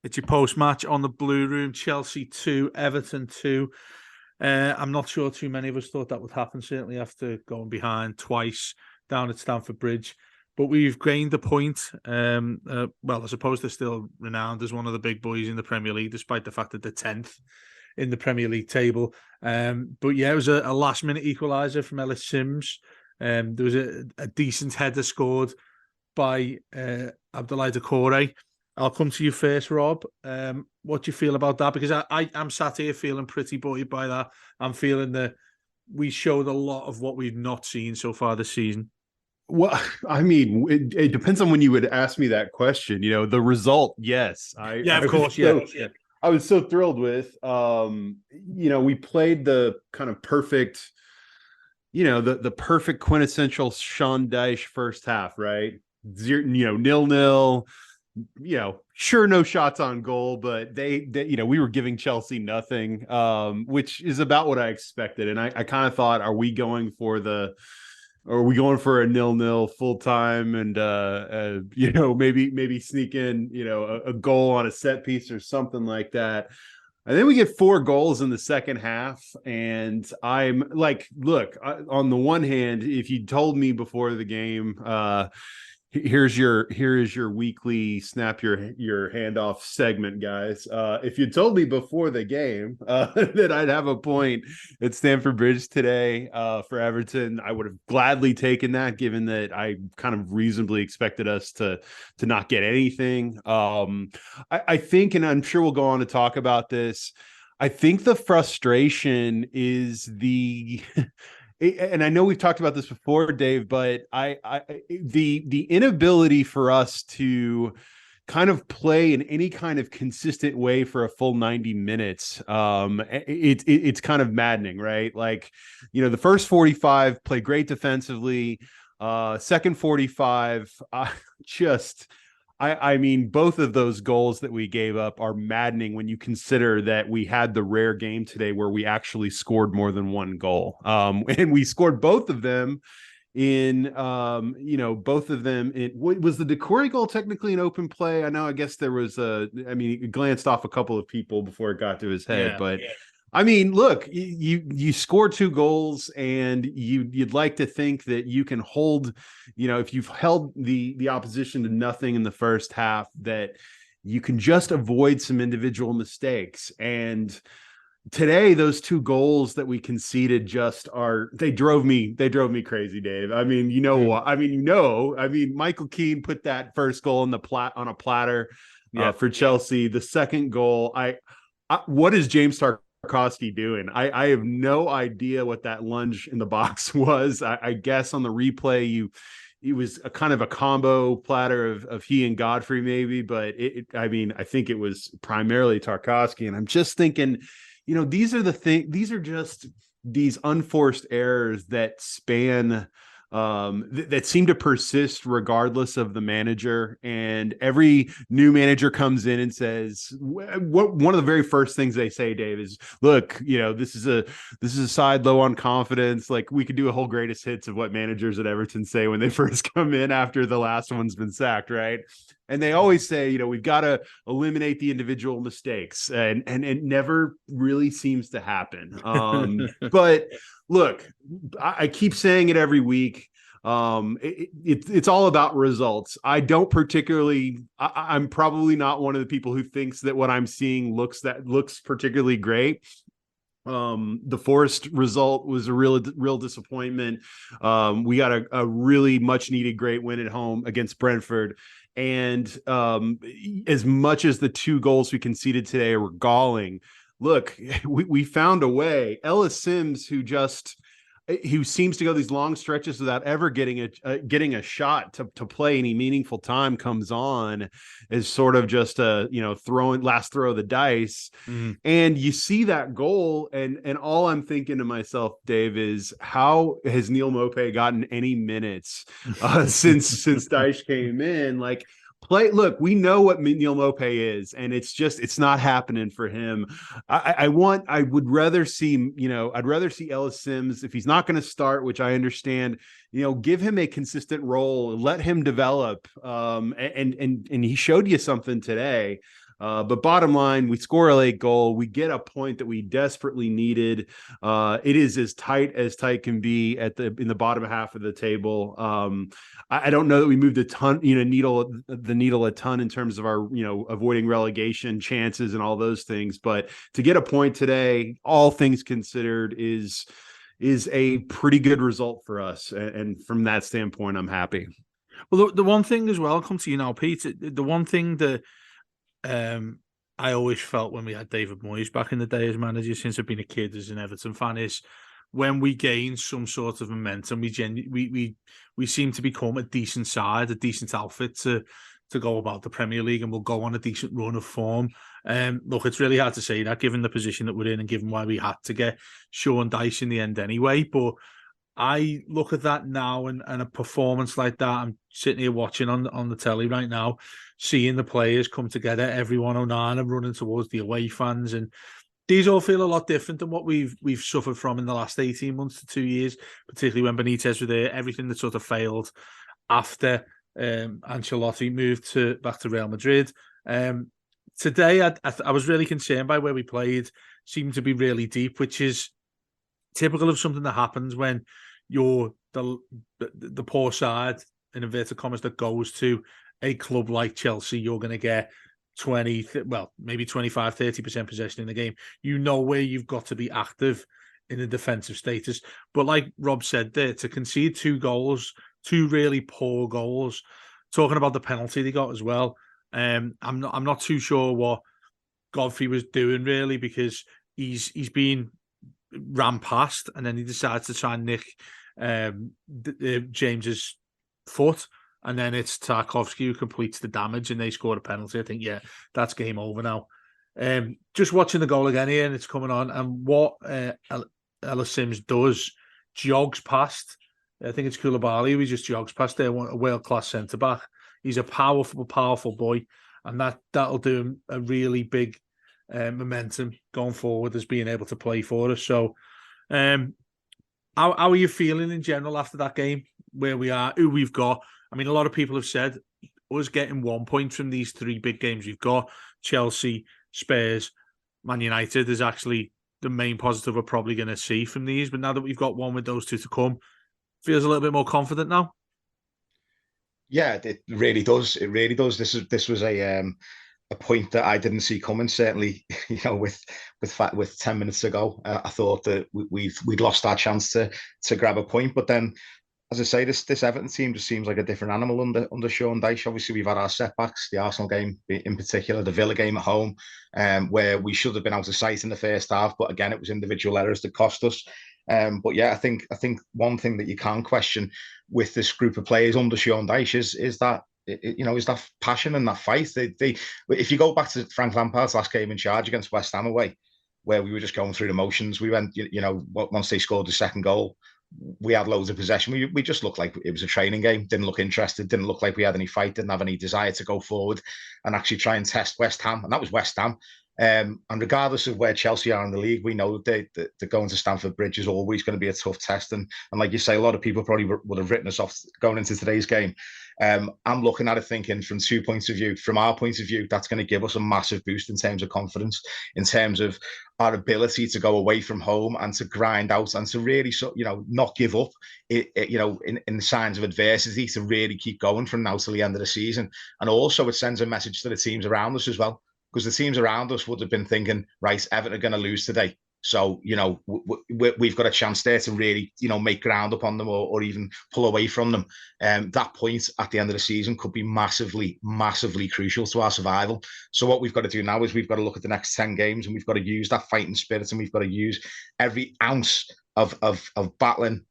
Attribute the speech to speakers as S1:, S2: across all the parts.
S1: It's your post-match on the Blue Room. Chelsea 2, Everton 2. I'm not sure too many of us thought that would happen, certainly after going behind twice down at Stamford Bridge. But we've gained a point. Well, I suppose they're still renowned as one of the big boys in the Premier League, despite the fact that they're 10th in the Premier League table. But yeah, it was a last-minute equaliser from Ellis Simms. There was a decent header scored by Abdoulaye Doucouré. I'll come to you first, Rob. What do you feel about that? Because I'm sat here feeling pretty buoyed by that. I'm feeling that we showed a lot of what we've not seen so far this season.
S2: Well, I mean, it depends on when you would ask me that question. The result, yes.
S1: Of course, yeah.
S2: I was so thrilled with. We played the kind of perfect, the perfect quintessential Sean Dyche first half, right? 0-0. Sure, no shots on goal, but they we were giving Chelsea nothing, which is about what I expected. And I kind of thought, are we going for a 0-0 full time and maybe sneak in a goal on a set piece or something like that. And then we get 4 goals in the second half, and I'm like, look, on the one hand, if you told me before the game, here is your weekly snap your handoff segment, guys. If you told me before the game that I'd have a point at Stamford Bridge today for Everton, I would have gladly taken that, given that I kind of reasonably expected us to not get anything. I think, and I'm sure we'll go on to talk about this, I think the frustration is and I know we've talked about this before, Dave, but the inability for us to kind of play in any kind of consistent way for a full 90 minutes, it's kind of maddening, right? Like, the first 45 play great defensively. Second 45, I mean, both of those goals that we gave up are maddening when you consider that we had the rare game today where we actually scored more than one goal. And we scored both of them was the Doucouré goal technically an open play? I guess there was it glanced off a couple of people before it got to his head, but I mean, look, you score 2 goals, and you'd like to think that you can hold, if you've held the opposition to nothing in the first half, that you can just avoid some individual mistakes. And today, those 2 goals that we conceded they drove me crazy, Dave. I mean, Michael Keane put that first goal on a platter for Chelsea. The second goal, what is James Tarkowski doing? I have no idea what that lunge in the box was. I guess on the replay, it was a kind of a combo platter of he and Godfrey maybe, but I think it was primarily Tarkowski. And I'm just thinking, these are just these unforced errors that span that seem to persist regardless of the manager. And every new manager comes in and says, one of the very first things they say, Dave, is, look, this is a side low on confidence. Like, we could do a whole greatest hits of what managers at Everton say when they first come in after the last one's been sacked, right? And they always say, we've got to eliminate the individual mistakes, and it never really seems to happen. But look, I keep saying it every week. It's all about results. I'm probably not one of the people who thinks that what I'm seeing looks particularly great. The Forest result was a real disappointment. We got a really much needed great win at home against Brentford. And as much as the 2 goals we conceded today were galling, look, we found a way. Ellis Simms, who seems to go these long stretches without ever getting a shot to play any meaningful time, comes on as sort of just a last throw of the dice. And you see that goal, and all I'm thinking to myself, Dave, is how has Neal Maupay gotten any minutes since Dyche came in? Like, look, we know what Neal Maupay is, and it's not happening for him. I would rather see, I'd rather see Ellis Simms, if he's not going to start, which I understand, give him a consistent role, let him develop. And he showed you something today. But bottom line, we score a late goal. We get a point that we desperately needed. It is as tight can be in the bottom half of the table. I don't know that we moved a ton, the needle a ton in terms of our, avoiding relegation chances and all those things. But to get a point today, all things considered, is a pretty good result for us. And from that standpoint, I'm happy.
S1: Well, the one thing as well, come to you now, Pete, the one thing that I always felt when we had David Moyes back in the day as manager, since I've been a kid as an Everton fan, is when we gain some sort of momentum, we seem to become a decent side, a decent outfit to go about the Premier League, and we'll go on a decent run of form. Look, it's really hard to say that given the position that we're in and given why we had to get Sean Dyche in the end anyway. But I look at that now, and a performance like that, I'm sitting here watching on the telly right now, seeing the players come together, everyone on and running towards the away fans, and these all feel a lot different than what we've suffered from in the last 18 months to 2 years, particularly when Benitez was there. Everything that sort of failed after Ancelotti moved back to Real Madrid. Today, I was really concerned by where we played. Seemed to be really deep, which is typical of something that happens when you're the poor side, in inverted commas, that goes to a club like Chelsea. You're going to get 25-30% possession in the game. You know where you've got to be active in a defensive status. But like Rob said there, to concede 2 goals, 2 really poor goals, talking about the penalty they got as well, I'm not too sure what Godfrey was doing really, because he's been ran past and then he decides to try and nick James's foot, and then it's Tarkowski who completes the damage and they score a penalty. I think, yeah, that's game over now. Just watching the goal again here, and it's coming on, and what Ellis Simms does, jogs past, I think it's Koulibaly, who he just jogs past there, a world-class centre-back. He's a powerful boy, and that'll do him a really big momentum going forward as being able to play for us. So how are you feeling in general after that game, where we are, who we've got? I mean, a lot of people have said us getting 1 point from these 3 big games we've got, Chelsea, Spurs, Man United, is actually the main positive we're probably going to see from these. But now that we've got one with those 2 to come, feels a little bit more confident now.
S3: Yeah, it really does. It really does. This was a point that I didn't see coming. Certainly, with 10 minutes to go, I thought that we'd lost our chance to grab a point. But then, as I say, this Everton team just seems like a different animal under Sean Dyche. Obviously, we've had our setbacks, the Arsenal game in particular, the Villa game at home, where we should have been out of sight in the first half. But again, it was individual errors that cost us. But yeah, I think one thing that you can't question with this group of players under Sean Dyche is that is that passion and that fight. If you go back to Frank Lampard's last game in charge against West Ham away, where we were just going through the motions, we went, once they scored the second goal, we had loads of possession. We just looked like it was a training game. Didn't look interested. Didn't look like we had any fight. Didn't have any desire to go forward and actually try and test West Ham. And that was West Ham. And regardless of where Chelsea are in the league, we know that going to Stamford Bridge is always going to be a tough test. And like you say, a lot of people probably would have written us off going into today's game. I'm looking at it thinking from 2 points of view. From our point of view, that's going to give us a massive boost in terms of confidence, in terms of our ability to go away from home and to grind out and to really, not give up, in signs of adversity, to really keep going from now till the end of the season. And also it sends a message to the teams around us as well, because the teams around us would have been thinking, right, Everton are going to lose today. So, we've got a chance there to really, make ground up on them or even pull away from them. That point at the end of the season could be massively, massively crucial to our survival. So what we've got to do now is we've got to look at the next 10 games and we've got to use that fighting spirit, and we've got to use every ounce of battling,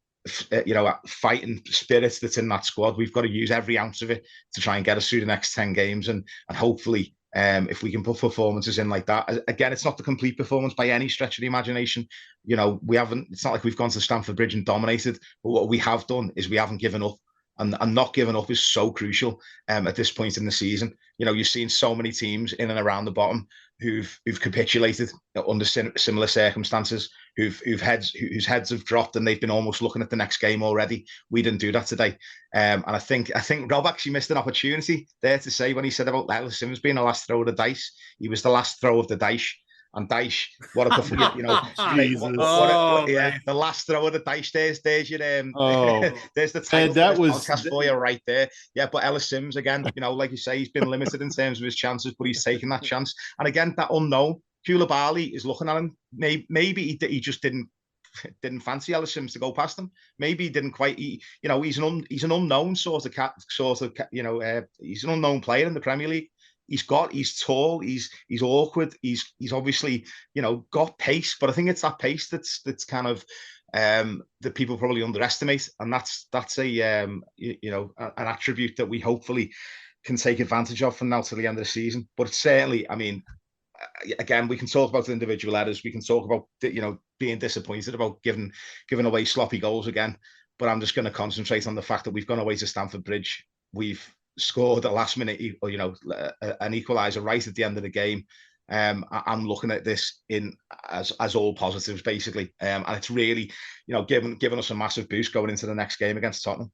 S3: fighting spirits that's in that squad. We've got to use every ounce of it to try and get us through the next 10 games. And hopefully, if we can put performances in like that, again, it's not the complete performance by any stretch of the imagination. It's not like we've gone to Stamford Bridge and dominated, but what we have done is we haven't given up. and not giving up is so crucial at this point in the season. You know, you've seen so many teams in and around the bottom who've capitulated under similar circumstances, whose heads have dropped and they've been almost looking at the next game already. We didn't do that today, and I think Rob actually missed an opportunity there to say, when he said about Ellis Simms being the last throw of the dice, he was the last throw of the dice. And Dyche, what a performance, you know, the last throw of the Dyche. There's your there's the title that was podcast for you right there. Yeah, but Ellis Simms, again, you know, like you say, he's been limited in terms of his chances, but he's taken that chance. And again, that unknown, Koulibaly is looking at him. Maybe he just didn't fancy Ellis Simms to go past him. Maybe he didn't quite. You know, he's an unknown he's an unknown player in the Premier League. He's tall, he's awkward, he's obviously, you know, got pace, but I think it's that pace that's kind of that people probably underestimate, and that's a you know, an attribute that we hopefully can take advantage of from now to the end of the season. But it's certainly, I mean, again, we can talk about individual errors, we can talk about, you know, being disappointed about giving away sloppy goals again, but I'm just going to concentrate on the fact that we've gone away to Stamford Bridge, we've scored a last minute, you know, an equaliser right at the end of the game. I'm looking at this as all positives, basically, and it's really, you know, giving us a massive boost going into the next game against Tottenham.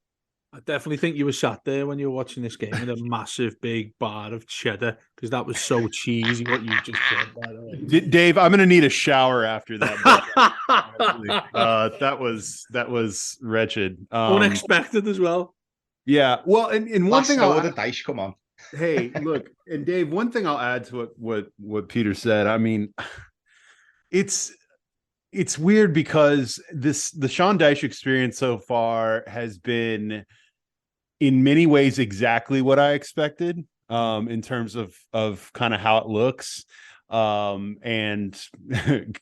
S1: I definitely think you were sat there when you were watching this game with a massive big bar of cheddar, because that was so cheesy what you just said, by the way.
S2: Dave, I'm going to need a shower after that. That was wretched.
S1: Unexpected as well.
S2: Yeah, well, and one thing
S3: I'll the dice, come on.
S2: Hey, look, and Dave, one thing I'll add to what Peter said. I mean, it's weird because the Sean Dyche experience so far has been, in many ways, exactly what I expected, in terms of kind of how it looks, and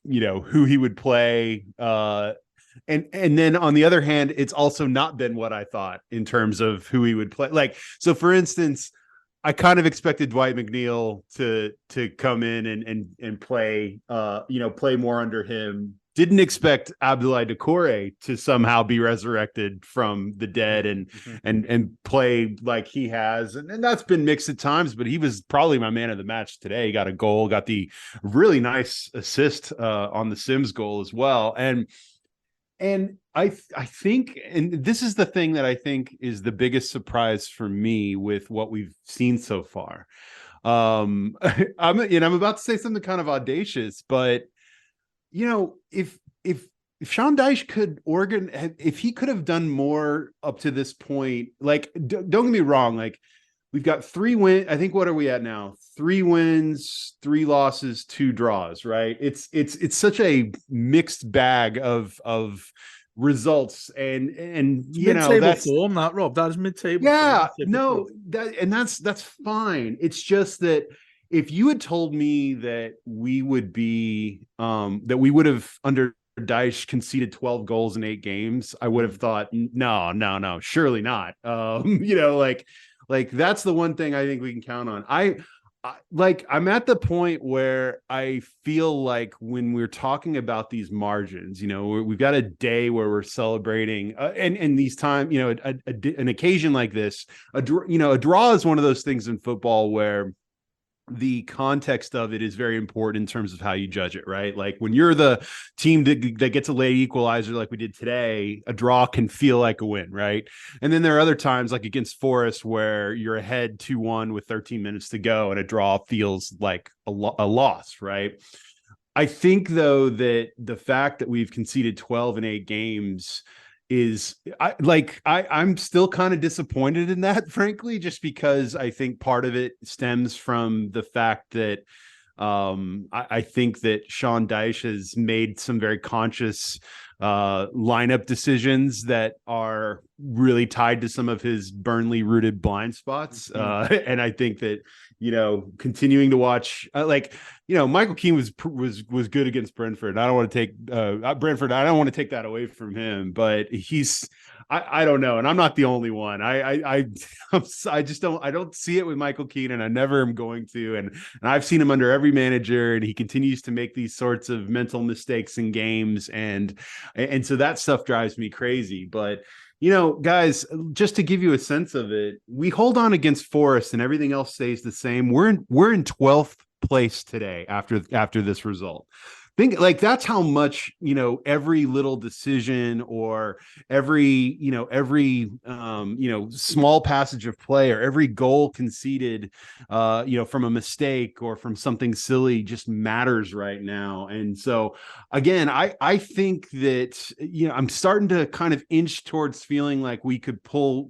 S2: you know, who he would play. And then on the other hand, it's also not been what I thought in terms of who he would play. Like, so for instance, I kind of expected Dwight McNeil to come in and play, you know, play more under him. Didn't expect Abdoulaye Doucouré to somehow be resurrected from the dead and play like he has. And that's been mixed at times, but he was probably my man of the match today. He got a goal, got the really nice assist on the Simms goal as well. And I think, and this is the thing that I think is the biggest surprise for me with what we've seen so far. I'm about to say something kind of audacious, but you know, if Sean Dyche could if he could have done more up to this point, like, don't get me wrong, like, we've got 3 wins. I think, what are we at now? 3 wins, 3 losses, 2 draws, right? It's such a mixed bag of results, and you know, that's
S1: form, that Rob. That is mid-table.
S2: Yeah, no, that's fine. It's just that if you had told me that we would be have under Dyche conceded 12 goals in 8 games, I would have thought, no, surely not. You know, like that's the one thing I think we can count on. I'm at the point where I feel like when we're talking about these margins, you know, we've got a day where we're celebrating, and these time, you know, an occasion like this, a draw is one of those things in football where the context of it is very important in terms of how you judge it, right? Like, when you're the team that gets a late equalizer like we did today, a draw can feel like a win, right? And then there are other times, like against Forest, where you're ahead 2-1 with 13 minutes to go and a draw feels like a loss, right? I think, though, that the fact that we've conceded 12 in 8 games is, I'm still kind of disappointed in that, frankly, just because I think part of it stems from the fact that I think that Sean Dyche has made some very conscious lineup decisions that are really tied to some of his Burnley rooted blind spots. And I think that, you know, continuing to watch, Michael Keane was good against Brentford. I don't want to take Brentford. I don't want to take that away from him, but I don't know. And I'm not the only one. I don't see it with Michael Keane, and I never am going to. And I've seen him under every manager, and he continues to make these sorts of mental mistakes in games. And so that stuff drives me crazy. But Guys, just to give you a sense of it, we hold on against Forest and everything else stays the same. We're in 12th place today after this result. Think like that's how much, every little decision or every small passage of play or every goal conceded, from a mistake or from something silly just matters right now. And so again, I think that, I'm starting to kind of inch towards feeling like we could pull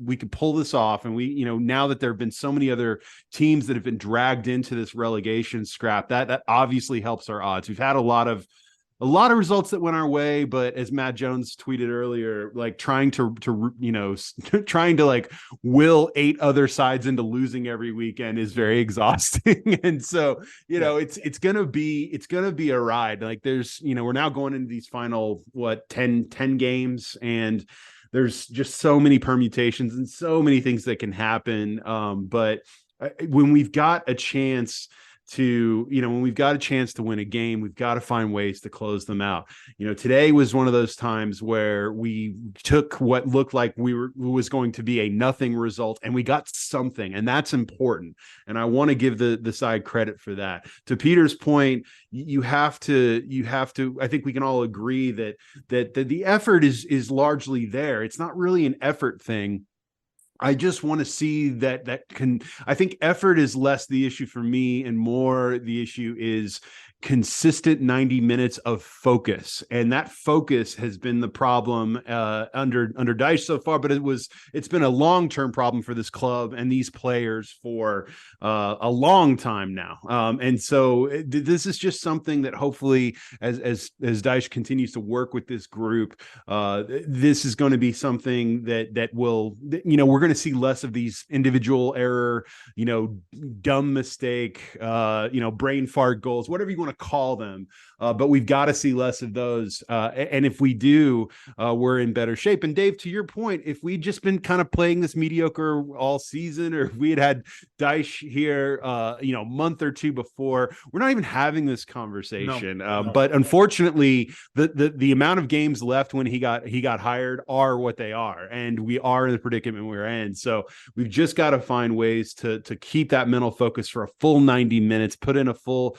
S2: this off. And now that there have been so many other teams that have been dragged into this relegation scrap, that obviously helps our odds. We've had a lot of results that went our way, but as Matt Jones tweeted earlier, like trying to like will 8 other sides into losing every weekend is very exhausting. And so, it's going to be a ride. Like there's, we're now going into these final 10 games, and there's just so many permutations and so many things that can happen. But when we've got a chance to win a game, we've got to find ways to close them out. Today was one of those times where we took what looked like was going to be a nothing result, and we got something, and that's important. And I want to give the side credit for that. To Peter's point, you have to, I think we can all agree that the effort is largely there. It's not really an effort thing. I just want to see I think effort is less the issue for me, and more the issue is consistent 90 minutes of focus. And that focus has been the problem under Dyche so far, but it's been a long-term problem for this club and these players for a long time now. And so this is just something that hopefully as Dyche continues to work with this group, this is going to be something that will, we're going to see less of these individual error, dumb mistake, brain fart goals, whatever you want to call them. But we've got to see less of those. And if we do, we're in better shape. And Dave, to your point, if we'd just been kind of playing this mediocre all season, or if we had Dyche here, a month or two before, we're not even having this conversation. No. But unfortunately, the amount of games left when he got hired are what they are. And we are in the predicament we're in. So we've just got to find ways to keep that mental focus for a full 90 minutes, put in a full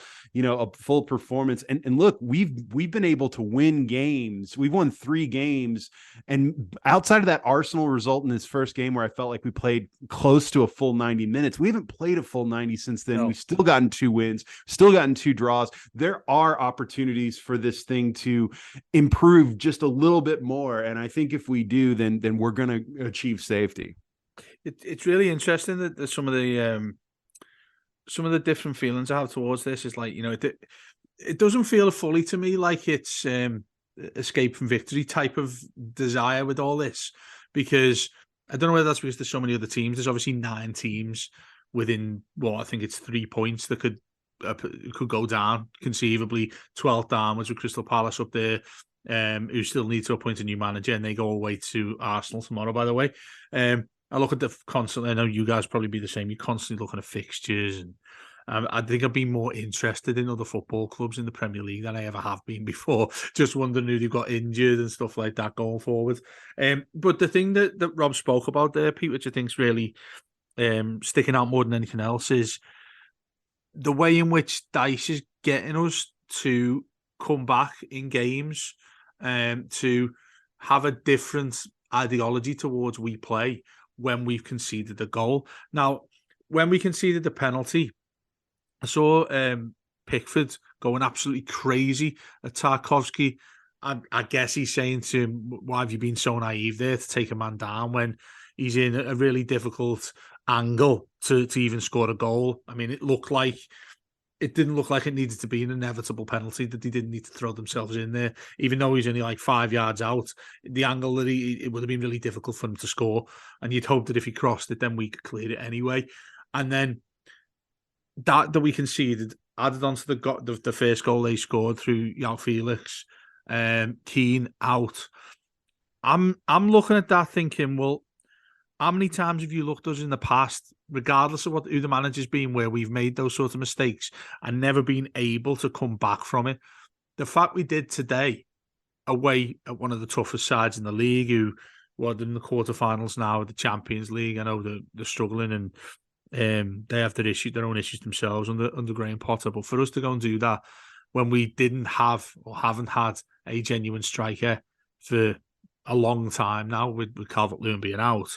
S2: performance. And look, we've been able to win games. We've won 3 games. And outside of that Arsenal result in this first game where I felt like we played close to a full 90 minutes, we haven't played a full 90 since then. No. We've still gotten 2 wins, still gotten 2 draws. There are opportunities for this thing to improve just a little bit more. And I think if we do, then we're going to achieve safety.
S1: It's really interesting that some of the different feelings I have towards this is like, it doesn't feel fully to me like it's escape from victory type of desire with all this, because I don't know whether that's because there's so many other teams. There's obviously 9 teams within, I think it's 3 points that could go down conceivably, 12th downwards with Crystal Palace up there, who still need to appoint a new manager, and they go away to Arsenal tomorrow, by the way. I look at I know you guys probably be the same. You're constantly looking at fixtures, and I think I've been more interested in other football clubs in the Premier League than I ever have been before. Just wondering who they've got injured and stuff like that going forward. But the thing that Rob spoke about there, Pete, which I think is really sticking out more than anything else, is the way in which Dyche is getting us to come back in games, to have a different ideology towards we play when we've conceded a goal. Now, when we conceded the penalty, I saw Pickford going absolutely crazy at Tarkowski. I guess he's saying to him, why have you been so naive there to take a man down when he's in a really difficult angle to even score a goal? I mean, it didn't look like it needed to be an inevitable penalty, that they didn't need to throw themselves in there. Even though he's only like 5 yards out, the angle that it would have been really difficult for him to score. And you'd hope that if he crossed it, then we could clear it anyway. And then that we conceded, added on to the first goal they scored through João Felix, Keane out. I'm looking at that thinking, well, how many times have you looked at us in the past, regardless of who the manager's been, where we've made those sorts of mistakes and never been able to come back from it? The fact we did today, away at one of the toughest sides in the league, who what in the quarterfinals now of the Champions League. I know they're struggling and they have their own issues themselves under Graham Potter. But for us to go and do that when we didn't have or haven't had a genuine striker for a long time now, with Calvert-Lewin being out,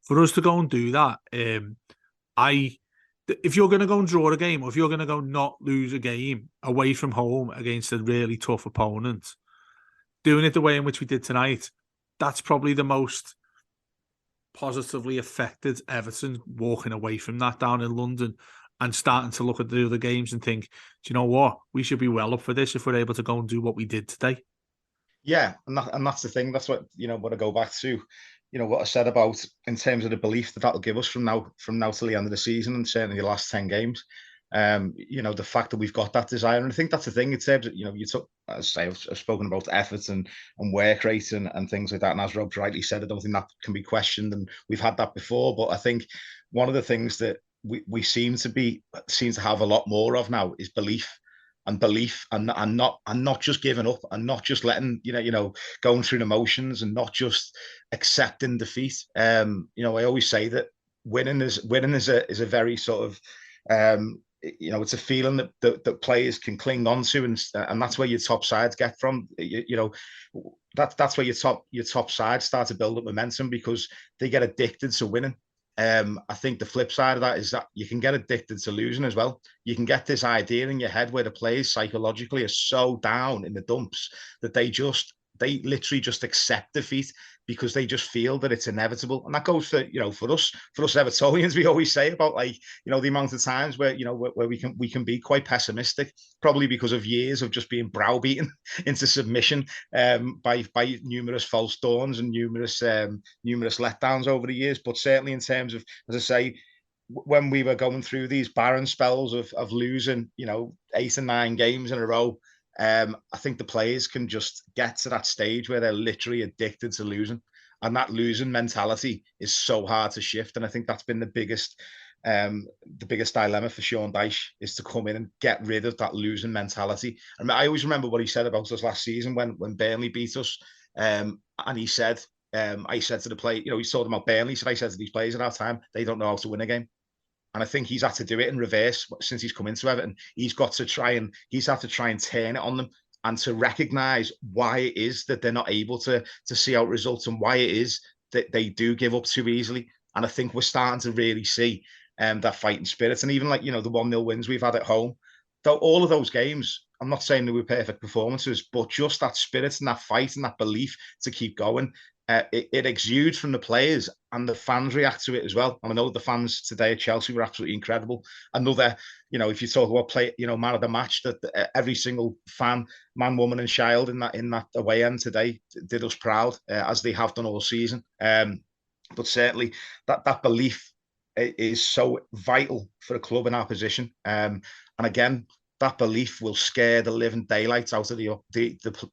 S1: for us to go and do that, if you're going to go and draw a game, or if you're going to go not lose a game away from home against a really tough opponent, doing it the way in which we did tonight, that's probably the most positively affected Everton walking away from that down in London and starting to look at the other games and think, do you know what? We should be well up for this if we're able to go and do what we did today.
S3: Yeah, and that's the thing. That's what what I go back to. What I said about in terms of the belief that'll give us from now till the end of the season, and certainly the last 10 games. The fact that we've got that desire, and I think that's the thing in terms of you took, as I've spoken about effort and work rate and things like that. And as Rob's rightly said, I don't think that can be questioned, and we've had that before. But I think one of the things that we seem to have a lot more of now is belief and not just giving up, and not just letting going through the motions, and not just accepting defeat. I always say that winning is a very sort of it's a feeling that players can cling on to, and that's where your top sides get from. That's where your top sides start to build up momentum, because they get addicted to winning. I think the flip side of that is that you can get addicted to losing as well. You can get this idea in your head where the players psychologically are so down in the dumps that they literally just accept defeat, because they just feel that it's inevitable. And that goes for us Evertonians. We always say about the amount of times where where we can be quite pessimistic, probably because of years of just being browbeaten into submission by numerous false dawns and numerous letdowns over the years. But certainly in terms of, as I say, when we were going through these barren spells of losing 8 and 9 games in a row, I think the players can just get to that stage where they're literally addicted to losing, and that losing mentality is so hard to shift. And I think that's been the biggest dilemma for Sean Dyche, is to come in and get rid of that losing mentality. I mean, I always remember what he said about us last season when Burnley beat us, and he said, I said to the player, he's talking about Burnley, so I said to these players at our time, they don't know how to win a game. And I think he's had to do it in reverse since he's come into Everton. He's had to try and turn it on them, and to recognise why it is that they're not able to see out results, and why it is that they do give up too easily. And I think we're starting to really see that fighting spirit. And even the 1-0 wins we've had at home, though all of those games, I'm not saying they were perfect performances, but just that spirit and that fight and that belief to keep going. It exudes from the players, and the fans react to it as well. And I know the fans today at Chelsea were absolutely incredible. Another, if you talk about man of the match, that every single fan, man, woman, and child in that away end today did us proud, as they have done all season. But certainly that belief is so vital for a club in our position. And again, that belief will scare the living daylights out of the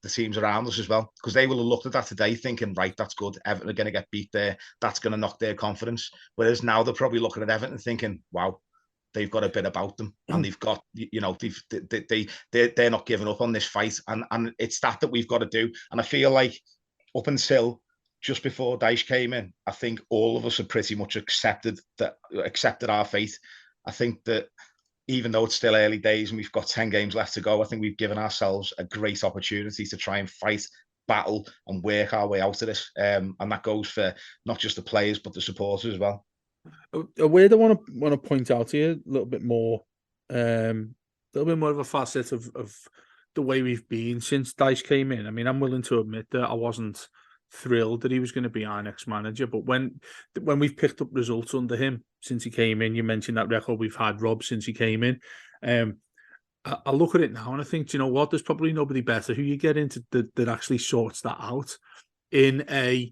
S3: teams around us as well, because they will have looked at that today thinking, right, that's good, Everton are going to get beat there, that's going to knock their confidence. Whereas now they're probably looking at Everton thinking, wow, they've got a bit about them, and they've got, they're not giving up on this fight, and it's that we've got to do. And I feel like up until just before Dyche came in, I think all of us have pretty much accepted our fate. I think that even though it's still early days and we've got 10 games left to go, I think we've given ourselves a great opportunity to try and fight, battle, and work our way out of this. And that goes for not just the players, but the supporters as well.
S1: A word I want to point out here a little bit more of a facet of the way we've been since Dyche came in. I mean, I'm willing to admit that I wasn't thrilled that he was going to be our next manager, but when we've picked up results under him since he came in, you mentioned that record we've had, Rob, since he came in. I look at it now and I think, do you know what? There's probably nobody better who you get into that actually sorts that out in I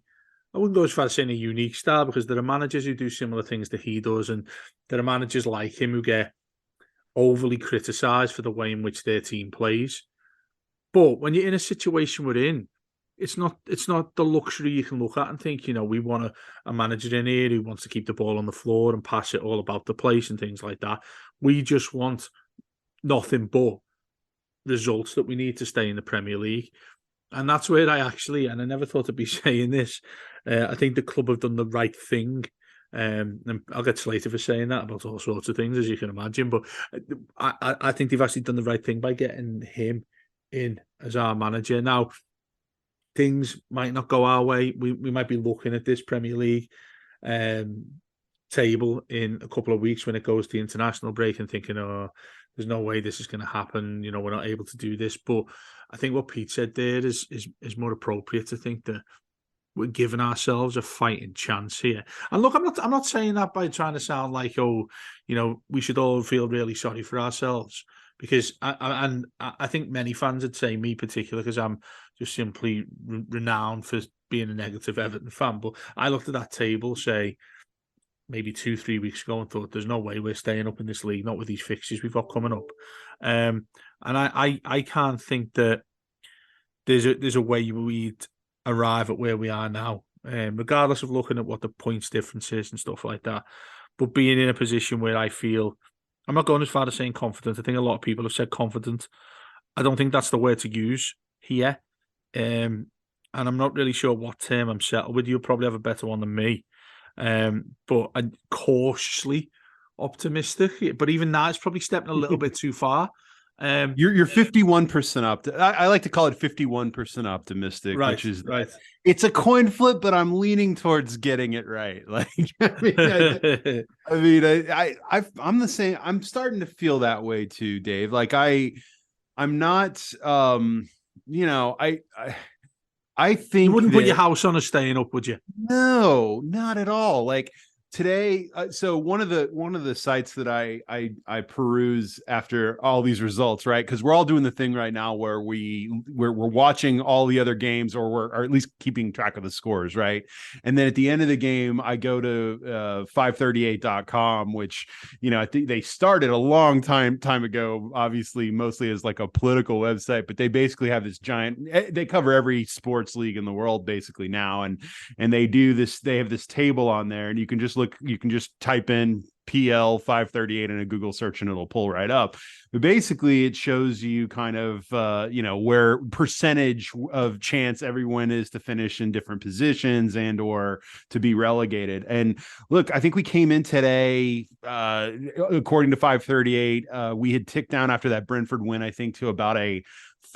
S1: wouldn't go as far as saying a unique style, because there are managers who do similar things that he does, and there are managers like him who get overly criticised for the way in which their team plays. But when you're in a situation we're in, it's not the luxury you can look at and think, we want a manager in here who wants to keep the ball on the floor and pass it all about the place and things like that. We just want nothing but results that we need to stay in the Premier League. And that's where and I never thought I'd be saying this, I think the club have done the right thing. And I'll get slated for saying that about all sorts of things, as you can imagine. But I think they've actually done the right thing by getting him in as our manager. Now, things might not go our way. We might be looking at this Premier League table in a couple of weeks when it goes to international break and thinking, oh, there's no way this is going to happen. We're not able to do this. But I think what Pete said there is more appropriate to think that we're giving ourselves a fighting chance here. And look, I'm not saying that by trying to sound like, we should all feel really sorry for ourselves, because I think many fans would say, me particular, because I'm just simply renowned for being a negative Everton fan. But I looked at that table, say, maybe 2-3 weeks ago, and thought, there's no way we're staying up in this league, not with these fixtures we've got coming up. And I can't think that there's a way we'd arrive at where we are now, regardless of looking at what the points difference is and stuff like that. But being in a position where I feel, I'm not going as far as saying confident. I think a lot of people have said confident. I don't think that's the word to use here. And I'm not really sure what term I'm settled with. You'll probably have a better one than me. But I'm cautiously optimistic. But even that is probably stepping a little bit too far.
S2: You're 51% up. I like to call it 51% optimistic,
S1: right,
S2: which is
S1: right.
S2: It's a coin flip, but I'm leaning towards getting it right. Like, I'm the same. I'm starting to feel that way too, Dave. Like I'm not. I think
S1: you wouldn't put your house on a staying up, would you?
S2: No, not at all. Like today, so one of the sites that I peruse after all these results, right? Because we're all doing the thing right now where we're watching all the other games, or at least keeping track of the scores, right? And then at the end of the game, I go to 538.com, which I think they started a long time ago, obviously mostly as like a political website, but they basically have this giant. They cover every sports league in the world basically now, and they do this. They have this table on there, and you can just type in PL 538 in a Google search and it'll pull right up. But basically it shows you kind of, where percentage of chance everyone is to finish in different positions and or to be relegated. And look, I think we came in today, according to 538, we had ticked down after that Brentford win, I think, to about a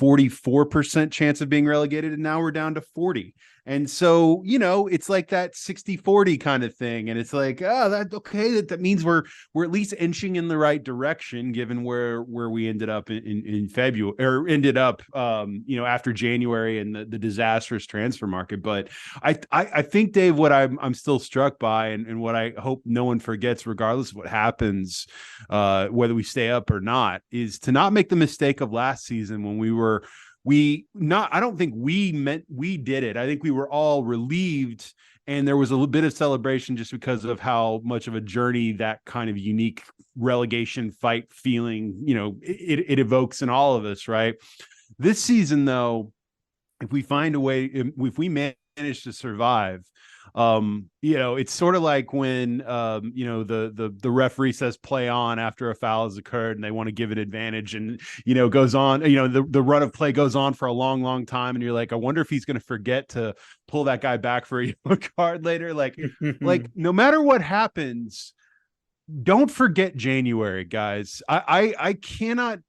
S2: 44% chance of being relegated. And now we're down to 40. And so, it's like that 60-40 kind of thing. And it's like, that means we're at least inching in the right direction, given where we ended up in February, or ended up, after January and the disastrous transfer market. But I think, Dave, what I'm still struck by, and what I hope no one forgets, regardless of what happens, whether we stay up or not, is to not make the mistake of last season when I don't think we did it. I think we were all relieved, and there was a little bit of celebration just because of how much of a journey that kind of unique relegation fight feeling, it evokes in all of us, right? This season, though, if we find a way, if we manage to survive, it's sort of like when the referee says play on after a foul has occurred and they want to give it advantage, and goes on, the run of play goes on for a long time, and you're like, I wonder if he's going to forget to pull that guy back for a yellow card later. Like no matter what happens, don't forget January, guys. I cannot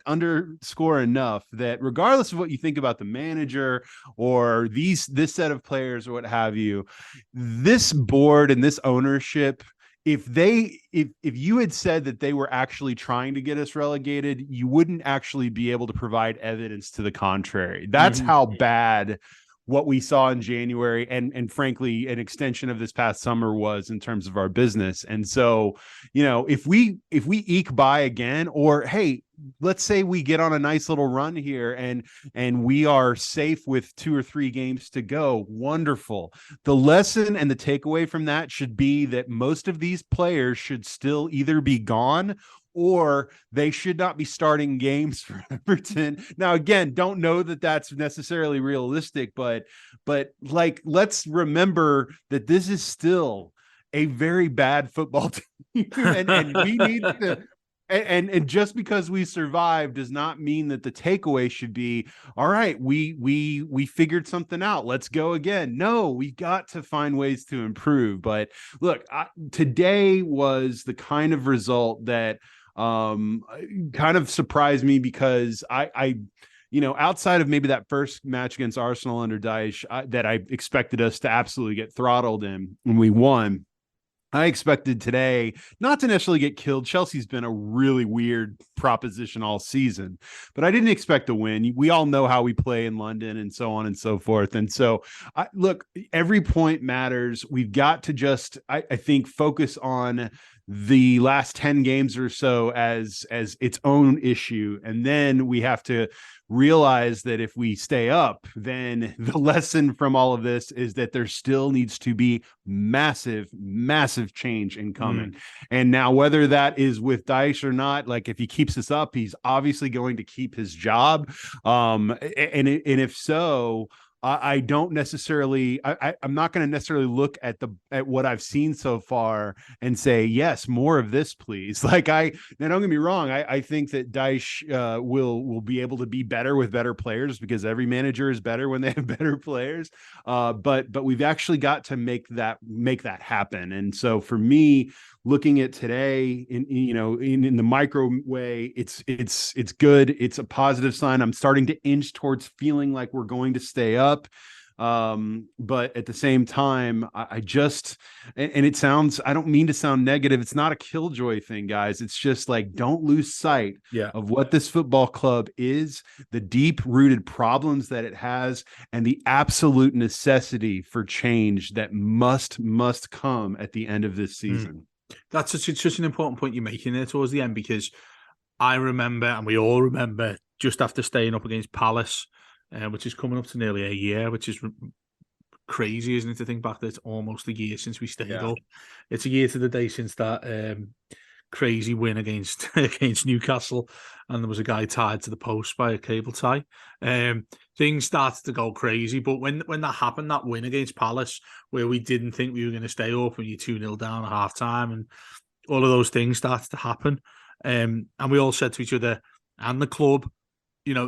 S2: underscore enough that regardless of what you think about the manager or this set of players or what have you, this board and this ownership, if you had said that they were actually trying to get us relegated, you wouldn't actually be able to provide evidence to the contrary. That's how bad what we saw in January and frankly an extension of this past summer was in terms of our business. And so, if we eke by again, or hey, let's say we get on a nice little run here and we are safe with 2 or 3 games to go, wonderful. The lesson and the takeaway from that should be that most of these players should still either be gone or they should not be starting games for Everton. Now, again, don't know that that's necessarily realistic, but like, let's remember that this is still a very bad football team, and we need to. And just because we survived does not mean that the takeaway should be, all right, we figured something out, let's go again. No, we got to find ways to improve. But look, today was the kind of result that kind of surprised me, because I outside of maybe that first match against Arsenal under Dyche, that I expected us to absolutely get throttled in when we won, I expected today not to necessarily get killed. Chelsea's been a really weird proposition all season, but I didn't expect to win. We all know how we play in London and so on and so forth. And so, look, every point matters. We've got to just, I think, focus on the last 10 games or so as its own issue. And then we have to realize that if we stay up, then the lesson from all of this is that there still needs to be massive change incoming. And now, whether that is with Dyche or not, like, if he keeps this up, he's obviously going to keep his job. And if so, I don't necessarily, I'm not going to necessarily look at what I've seen so far and say, yes, more of this, please. Like, now don't get me wrong. I think that Dyche will be able to be better with better players, because every manager is better when they have better players. But we've actually got to make that happen. And so for me, looking at today in the micro way, it's good. It's a positive sign. I'm starting to inch towards feeling like we're going to stay up. But at the same time, I just, and it sounds, I don't mean to sound negative. It's not a killjoy thing, guys. It's just like, don't lose sight of what this football club is, the deep rooted problems that it has, and the absolute necessity for change that must come at the end of this season.
S1: That's such an important point you're making there towards the end, because I remember, and we all remember, just after staying up against Palace, which is coming up to nearly a year, which is crazy, isn't it, to think back that it's almost a year since we stayed up. It's a year to the day since that crazy win against Newcastle, and there was a guy tied to the post by a cable tie. Things started to go crazy, but when that happened, that win against Palace, where we didn't think we were going to stay up, and you're 2-0 down at half time, and all of those things started to happen, and we all said to each other and the club,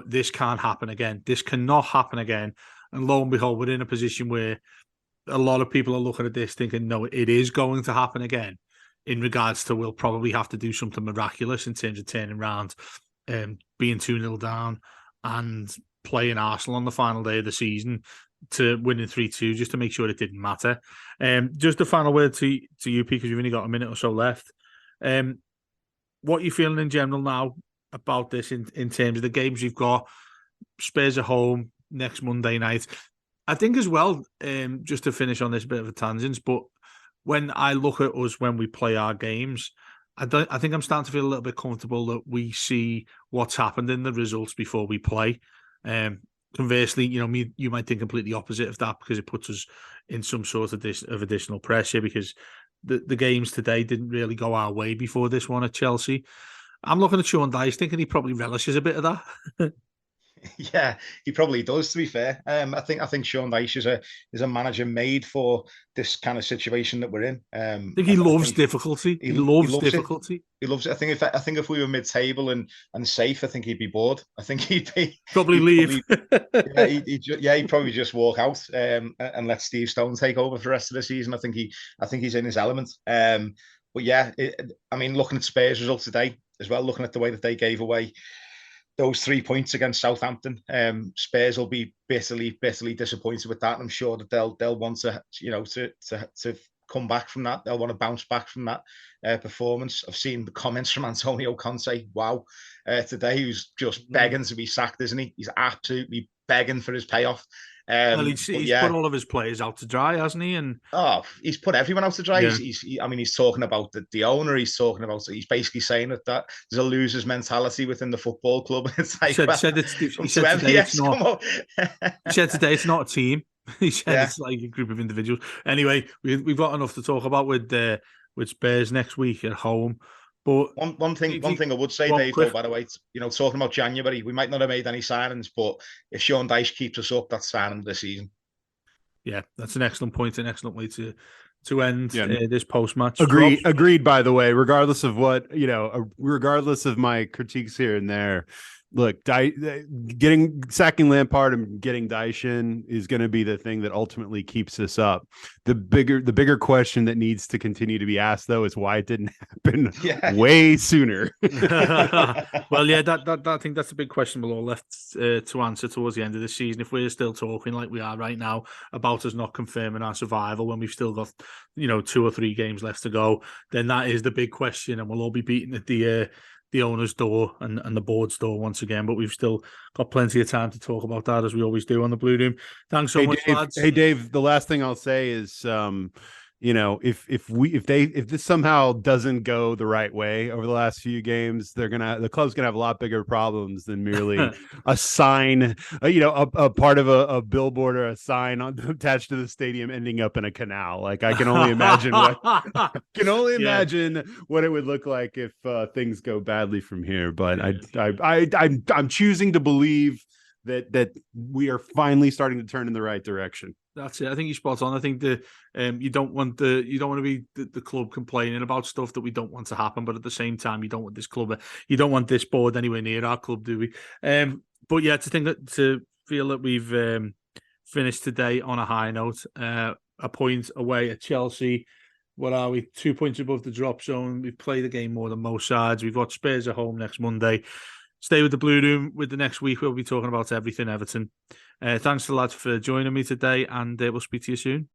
S1: this can't happen again. This cannot happen again. And lo and behold, we're in a position where a lot of people are looking at this thinking, no, it is going to happen again, in regards to we'll probably have to do something miraculous in terms of turning around, being 2-0 down and playing Arsenal on the final day of the season to winning 3-2, just to make sure it didn't matter. Just a final word to you, because you've only got a minute or so left. What are you feeling in general now about this in terms of the games you've got? Spurs at home next Monday night. I think as well, just to finish on this bit of a tangent, but when I look at us when we play our games, I think I'm starting to feel a little bit comfortable that we see what's happened in the results before we play. Conversely, you might think completely opposite of that, because it puts us in some sort of additional pressure, because the games today didn't really go our way before this one at Chelsea. I'm looking at Sean Dyche thinking he probably relishes a bit of that.
S3: Yeah, he probably does, to be fair. I think Sean Dyche is a manager made for this kind of situation that we're in.
S1: I think he loves difficulty. He loves difficulty.
S3: He loves it. I think if we were mid-table and safe, I think he'd be bored. I think he'd
S1: probably leave.
S3: He'd probably just walk out and let Steve Stone take over for the rest of the season. I think he's in his element. But yeah, looking at Spurs' results today as well, looking at the way that they gave away those 3 points against Southampton, Spurs will be bitterly disappointed with that. I'm sure that they'll want to come back from that. They'll want to bounce back from that performance. I've seen the comments from Antonio Conte. Wow, today he was just begging to be sacked, isn't he? He's absolutely begging for his payoff.
S1: Well, he's put all of his players out to dry, hasn't he? And
S3: he's put everyone out to dry.
S1: Yeah.
S3: He's talking about the owner. He's basically saying that there's a loser's mentality within the football club. It's like,
S1: he said today it's not a team. He said it's like a group of individuals. Anyway, we've got enough to talk about with Spurs next week at home. But
S3: one thing I would say, Dave, though, by the way, talking about January, we might not have made any signings, but if Sean Dyche keeps us up, that's signing of the season.
S1: Yeah, that's an excellent point, an excellent way to to end this post-match.
S2: Agreed. By the way, regardless of what regardless of my critiques here and there, look, sacking Lampard and getting Dyche in is going to be the thing that ultimately keeps us up. The bigger question that needs to continue to be asked, though, is why it didn't happen way sooner.
S1: Well, yeah, that I think that's a big question we're all left to answer towards the end of the season. If we're still talking like we are right now about us not confirming our survival when we've still got 2 or 3 games left to go, then that is the big question, and we'll all be beating at the owner's door and the board's door once again, but we've still got plenty of time to talk about that, as we always do on the Blue Room. Thanks so much,
S2: Dave,
S1: lads.
S2: Hey Dave, the last thing I'll say is if this somehow doesn't go the right way over the last few games, the club's gonna have a lot bigger problems than merely a sign, a part of a billboard or a sign attached to the stadium ending up in a canal. Like, I can only imagine what it would look like if things go badly from here. But I'm choosing to believe that we are finally starting to turn in the right direction.
S1: That's it. I think you're spot on. I think you don't want to be the club complaining about stuff that we don't want to happen, but at the same time, you don't want this board anywhere near our club, do we? But yeah, to feel that we've finished today on a high note, a point away at Chelsea. What are we? 2 points above the drop zone. We've played the game more than most sides. We've got Spurs at home next Monday. Stay with the Blue Room. With the next week, we'll be talking about everything Everton. Thanks to the lads for joining me today, and we'll speak to you soon.